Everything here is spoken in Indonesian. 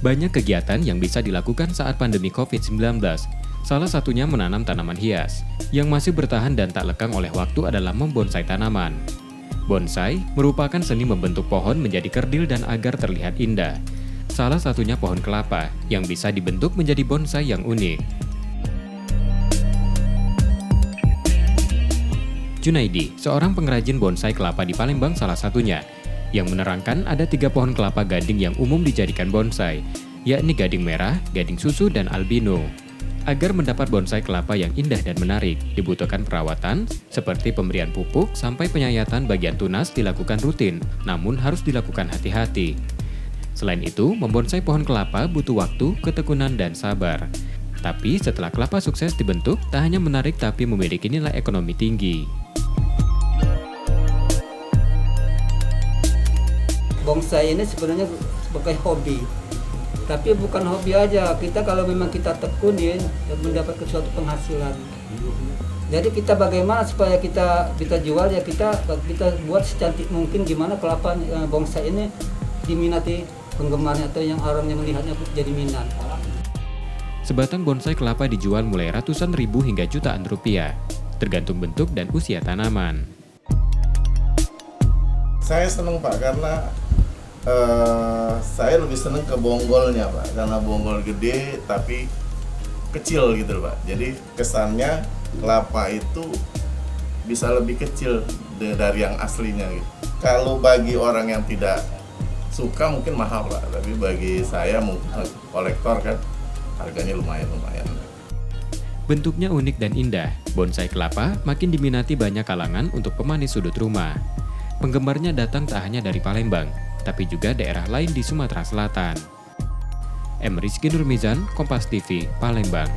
Banyak kegiatan yang bisa dilakukan saat pandemi COVID-19. Salah satunya menanam tanaman hias. Yang masih bertahan dan tak lekang oleh waktu adalah membonsai tanaman. Bonsai merupakan seni membentuk pohon menjadi kerdil dan agar terlihat indah. Salah satunya pohon kelapa yang bisa dibentuk menjadi bonsai yang unik. Junaidi, seorang pengrajin bonsai kelapa di Palembang salah satunya, yang menerangkan ada 3 pohon kelapa gading yang umum dijadikan bonsai, yakni gading merah, gading susu, dan albino. Agar mendapat bonsai kelapa yang indah dan menarik, dibutuhkan perawatan seperti pemberian pupuk sampai penyayatan bagian tunas dilakukan rutin, namun harus dilakukan hati-hati. Selain itu, membonsai pohon kelapa butuh waktu, ketekunan, dan sabar. Tapi setelah kelapa sukses dibentuk, tak hanya menarik tapi memiliki nilai ekonomi tinggi. Bonsai ini sebenarnya sebagai hobi, tapi bukan hobi aja. Kita kalau memang kita tekunin dan mendapatkan suatu penghasilan. Jadi kita bagaimana supaya kita jual ya kita buat secantik mungkin gimana kelapa bonsai ini diminati penggemarnya atau yang orang yang melihatnya jadi minat. Sebatang bonsai kelapa dijual mulai ratusan ribu hingga jutaan rupiah, tergantung bentuk dan usia tanaman. Saya senang Pak karena saya lebih senang ke bonggolnya Pak, karena bonggol gede tapi kecil gitu loh Pak. Jadi kesannya kelapa itu bisa lebih kecil dari yang aslinya gitu. Kalau bagi orang yang tidak suka mungkin mahal Pak, tapi bagi saya mungkin kolektor kan harganya lumayan. Bentuknya unik dan indah, bonsai kelapa makin diminati banyak kalangan untuk pemanis sudut rumah. Penggemarnya datang tak hanya dari Palembang, tapi juga daerah lain di Sumatera Selatan. M. Rizky Nurmizan, Kompas TV, Palembang.